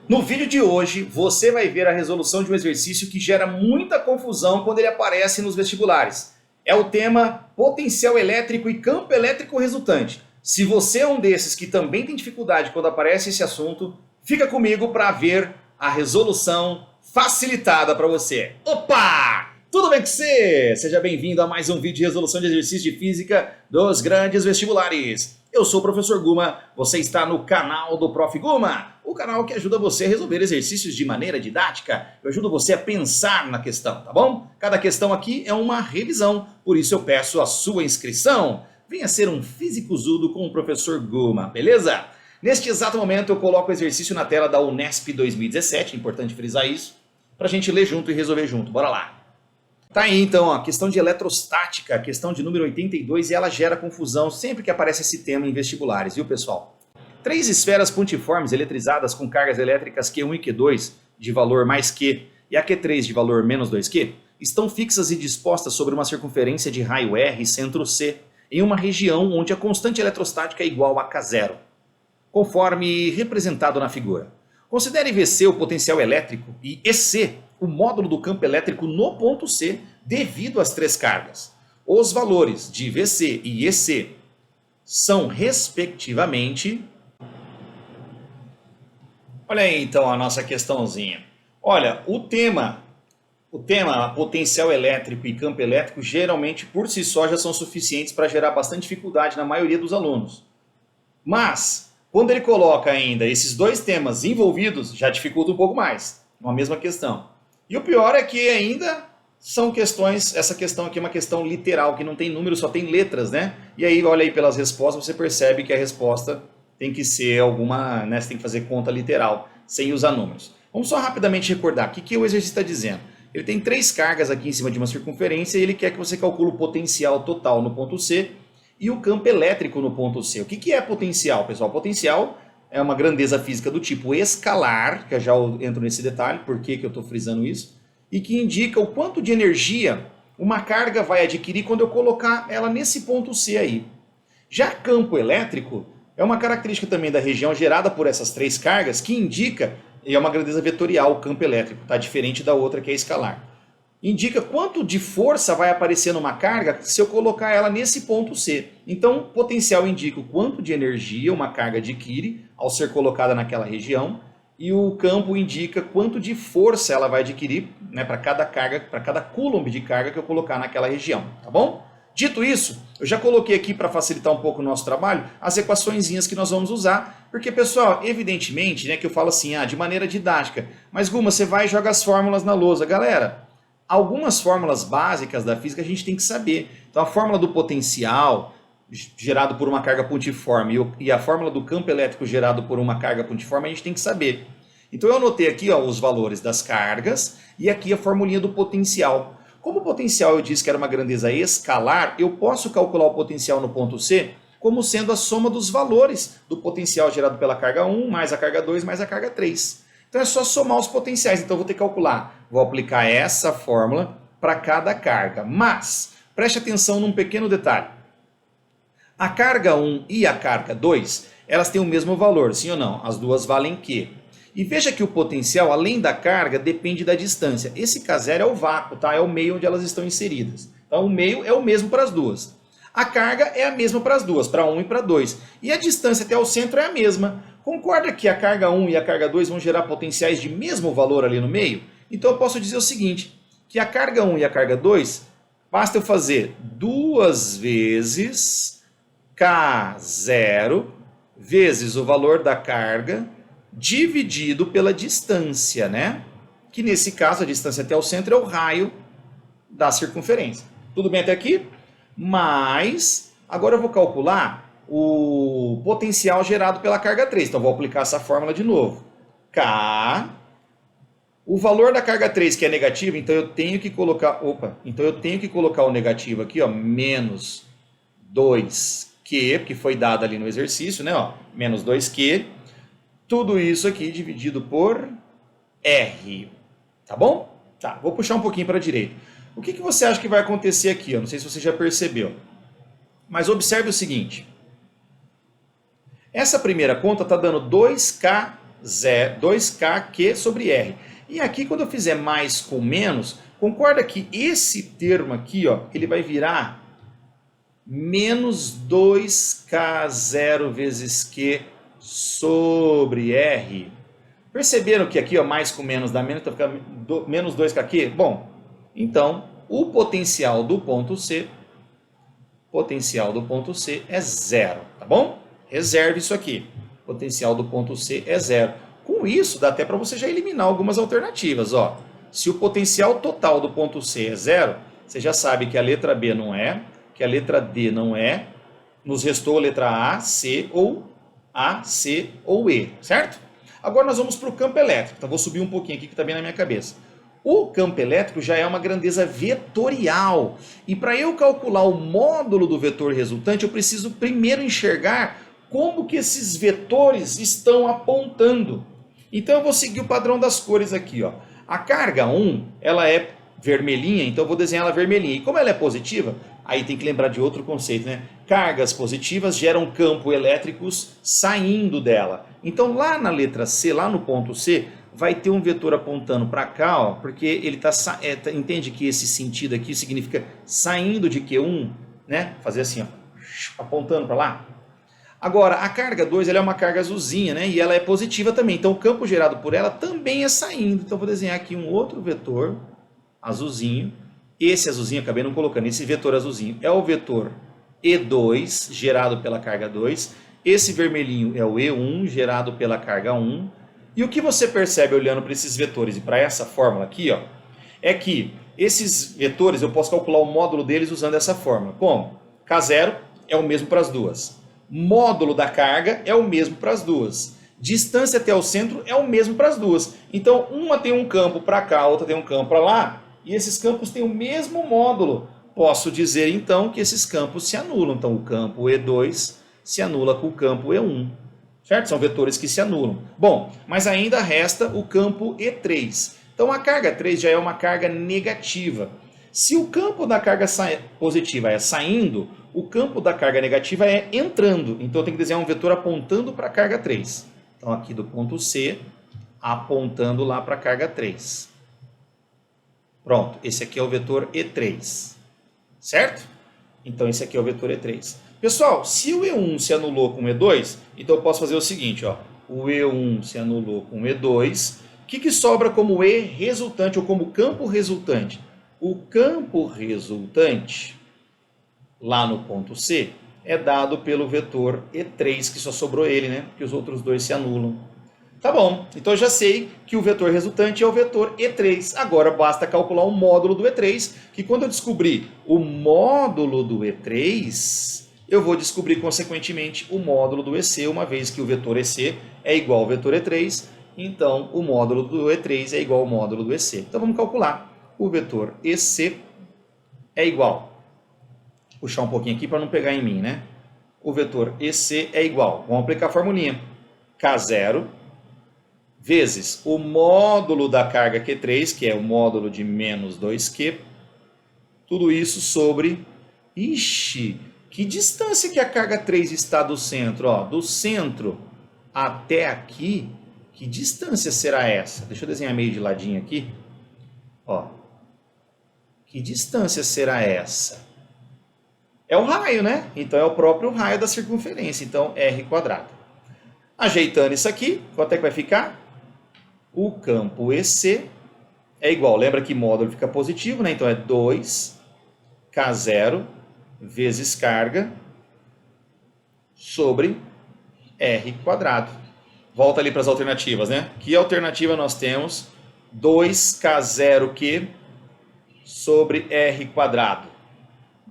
No vídeo de hoje, você vai ver a resolução de um exercício que gera muita confusão quando ele aparece nos vestibulares. É o tema potencial elétrico e campo elétrico resultante. Se você é um desses que também tem dificuldade quando aparece esse assunto, fica comigo para ver a resolução facilitada para você. Opa! Tudo bem com você? Seja bem-vindo a mais um vídeo de resolução de exercício de física dos grandes vestibulares. Eu sou o professor Guma, você está no canal do Prof. Guma, o canal que ajuda você a resolver exercícios de maneira didática. Eu ajudo você a pensar na questão, tá bom? Cada questão aqui é uma revisão, por isso eu peço a sua inscrição. Venha ser um físico-zudo com o professor Guma, beleza? Neste exato momento eu coloco o exercício na tela da Unesp 2017, importante frisar isso, pra gente ler junto e resolver junto, bora lá. Tá aí então, a questão de eletrostática, questão de número 82, e ela gera confusão sempre que aparece esse tema em vestibulares, viu pessoal? Três esferas pontiformes eletrizadas com cargas elétricas Q1 e Q2 de valor mais Q e a Q3 de valor menos 2Q estão fixas e dispostas sobre uma circunferência de raio R e centro C em uma região onde a constante eletrostática é igual a K0, conforme representado na figura. Considere VC o potencial elétrico e EC o módulo do campo elétrico no ponto C devido às três cargas. Os valores de VC e EC são, respectivamente... Olha aí então a nossa questãozinha. Olha, o tema potencial elétrico e campo elétrico, geralmente por si só já são suficientes para gerar bastante dificuldade na maioria dos alunos. Mas, quando ele coloca ainda esses dois temas envolvidos, já dificulta um pouco mais, uma mesma questão. E o pior é que ainda são questões, essa questão aqui é uma questão literal, que não tem número, só tem letras, né? E aí, olha aí pelas respostas, você percebe que a resposta tem que ser alguma, né? Você tem que fazer conta literal, sem usar números. Vamos só rapidamente recordar, o que o exercício está dizendo? Ele tem três cargas aqui em cima de uma circunferência e ele quer que você calcule o potencial total no ponto C e o campo elétrico no ponto C. O que é potencial, pessoal? Potencial é uma grandeza física do tipo escalar, que eu já entro nesse detalhe, por que eu estou frisando isso, e que indica o quanto de energia uma carga vai adquirir quando eu colocar ela nesse ponto C aí. Já campo elétrico é uma característica também da região gerada por essas três cargas, que indica, e é uma grandeza vetorial o campo elétrico, tá? Diferente da outra que é escalar. Indica quanto de força vai aparecer numa carga se eu colocar ela nesse ponto C. Então, potencial indica o quanto de energia uma carga adquire ao ser colocada naquela região, e o campo indica quanto de força ela vai adquirir, né, para cada carga, para cada coulomb de carga que eu colocar naquela região, tá bom? Dito isso, eu já coloquei aqui para facilitar um pouco o nosso trabalho as equaçõezinhas que nós vamos usar, porque pessoal, evidentemente, né, que eu falo assim, de maneira didática, mas Guma, você vai e joga as fórmulas na lousa, galera. Algumas fórmulas básicas da física a gente tem que saber. Então a fórmula do potencial gerado por uma carga pontiforme e a fórmula do campo elétrico gerado por uma carga pontiforme a gente tem que saber. Então eu anotei aqui os valores das cargas e aqui a formulinha do potencial. Como o potencial eu disse que era uma grandeza escalar, eu posso calcular o potencial no ponto C como sendo a soma dos valores do potencial gerado pela carga 1 mais a carga 2 mais a carga 3. Então é só somar os potenciais, então eu vou ter que calcular. Vou aplicar essa fórmula para cada carga, mas preste atenção num pequeno detalhe. A carga 1 e a carga 2, elas têm o mesmo valor, sim ou não? As duas valem Q. E veja que o potencial, além da carga, depende da distância. Esse K0 é o vácuo, tá? É o meio onde elas estão inseridas. Então o meio é o mesmo para as duas. A carga é a mesma para as duas, para 1 e para 2. E a distância até o centro é a mesma. Concorda que a carga 1 e a carga 2 vão gerar potenciais de mesmo valor ali no meio? Então eu posso dizer o seguinte, que a carga 1 e a carga 2, basta eu fazer 2 vezes K0 vezes o valor da carga dividido pela distância, né? Que nesse caso a distância até o centro é o raio da circunferência. Tudo bem até aqui? Mas agora eu vou calcular o potencial gerado pela carga 3. Então vou aplicar essa fórmula de novo. K, o valor da carga 3 que é negativo, então eu tenho que colocar, o negativo aqui, ó, menos 2Q, que foi dado ali no exercício, né, ó, menos 2Q. Tudo isso aqui dividido por R, tá bom? Tá, vou puxar um pouquinho para a direita. O que você acha que vai acontecer aqui? Eu não sei se você já percebeu, mas observe o seguinte. Essa primeira conta está dando 2K 2kq sobre r. E aqui, quando eu fizer mais com menos, concorda que esse termo aqui, ó, ele vai virar menos 2k0 vezes q sobre r. Perceberam que aqui, ó, mais com menos dá menos, então fica menos 2kq? Bom, então o potencial do ponto C é zero, tá bom? Reserve isso aqui. O potencial do ponto C é zero. Com isso, dá até para você já eliminar algumas alternativas, ó. Se o potencial total do ponto C é zero, você já sabe que a letra B não é, que a letra D não é, nos restou a letra A, C ou E, certo? Agora nós vamos para o campo elétrico. Então vou subir um pouquinho aqui que está bem na minha cabeça. O campo elétrico já é uma grandeza vetorial. E para eu calcular o módulo do vetor resultante, eu preciso primeiro enxergar como que esses vetores estão apontando. Então eu vou seguir o padrão das cores aqui, ó. A carga 1, ela é vermelhinha, então eu vou desenhar ela vermelhinha. E como ela é positiva, aí tem que lembrar de outro conceito, né? Cargas positivas geram campos elétricos saindo dela. Então lá na letra C, lá no ponto C, vai ter um vetor apontando para cá, ó, porque ele entende que esse sentido aqui significa saindo de Q1, né? Fazer assim, ó, apontando para lá. Agora, a carga 2 ela é uma carga azulzinha, né? E ela é positiva também. Então o campo gerado por ela também é saindo. Então eu vou desenhar aqui um outro vetor azulzinho. Esse azulzinho, acabei não colocando, esse vetor azulzinho é o vetor E2, gerado pela carga 2. Esse vermelhinho é o E1, gerado pela carga 1. E o que você percebe olhando para esses vetores e para essa fórmula aqui, ó, é que esses vetores eu posso calcular o módulo deles usando essa fórmula. Como? K0 é o mesmo para as duas. Módulo da carga é o mesmo para as duas. Distância até o centro é o mesmo para as duas. Então, uma tem um campo para cá, a outra tem um campo para lá, e esses campos têm o mesmo módulo. Posso dizer, então, que esses campos se anulam. Então, o campo E2 se anula com o campo E1. Certo? São vetores que se anulam. Bom, mas ainda resta o campo E3. Então, a carga 3 já é uma carga negativa. Se o campo da carga positiva é saindo, o campo da carga negativa é entrando. Então, eu tenho que desenhar um vetor apontando para a carga 3. Então, aqui do ponto C, apontando lá para a carga 3. Pronto, esse aqui é o vetor E3. Certo? Então, esse aqui é o vetor E3. Pessoal, se o E1 se anulou com o E2, então eu posso fazer o seguinte, ó. O E1 se anulou com o E2. O que sobra como E resultante ou como campo resultante? O campo resultante, lá no ponto C, é dado pelo vetor E3, que só sobrou ele, né? Porque os outros dois se anulam. Tá bom, então eu já sei que o vetor resultante é o vetor E3. Agora basta calcular o módulo do E3, que quando eu descobrir o módulo do E3, eu vou descobrir consequentemente o módulo do EC, uma vez que o vetor EC é igual ao vetor E3, então o módulo do E3 é igual ao módulo do EC. Então vamos calcular. O vetor EC é igual. Vou puxar um pouquinho aqui para não pegar em mim, né? O vetor EC é igual. Vamos aplicar a formulinha. K0 vezes o módulo da carga Q3, que é o módulo de menos 2Q. Tudo isso sobre... Ixi, que distância que a carga 3 está do centro? Ó, do centro até aqui, que distância será essa? Deixa eu desenhar meio de ladinho aqui. Ó, que distância será essa? É o raio, né? Então é o próprio raio da circunferência. Então, r². Ajeitando isso aqui, quanto é que vai ficar? O campo EC é igual, lembra que módulo fica positivo, né? Então é 2K0 vezes carga sobre r². Volta ali para as alternativas, né? Que alternativa nós temos? 2K0Q sobre r².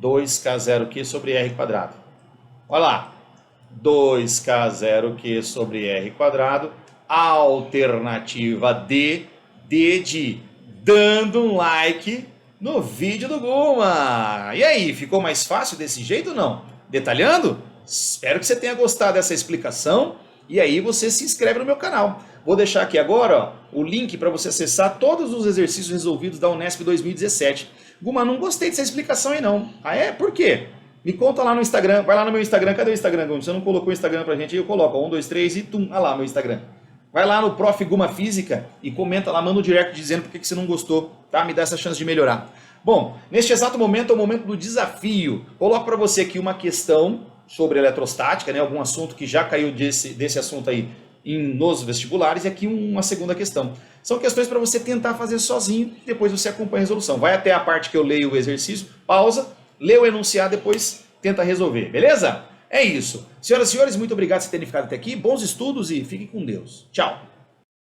2K0Q sobre r². Olha lá. 2K0Q sobre r². Alternativa D de dando um like no vídeo do Guma. E aí, ficou mais fácil desse jeito ou não? Detalhando? Espero que você tenha gostado dessa explicação. E aí você se inscreve no meu canal. Vou deixar aqui agora, ó, o link para você acessar todos os exercícios resolvidos da Unesp 2017. Guma, não gostei dessa explicação aí não. Ah é? Por quê? Me conta lá no Instagram. Vai lá no meu Instagram. Cadê o Instagram, Guma? Você não colocou o Instagram pra gente aí? Eu coloco 1, 2, 3 e tum. Olha lá meu Instagram. Vai lá no Prof. Guma Física e comenta lá, manda um direct dizendo por que você não gostou, tá? Me dá essa chance de melhorar. Bom, neste exato momento é o momento do desafio. Coloco para você aqui uma questão sobre eletrostática, né? Algum assunto que já caiu desse assunto aí nos vestibulares, e aqui uma segunda questão. São questões para você tentar fazer sozinho e depois você acompanha a resolução. Vai até a parte que eu leio o exercício, pausa, lê o enunciado, depois tenta resolver, beleza? É isso. Senhoras e senhores, muito obrigado por terem ficado até aqui. Bons estudos e fiquem com Deus. Tchau.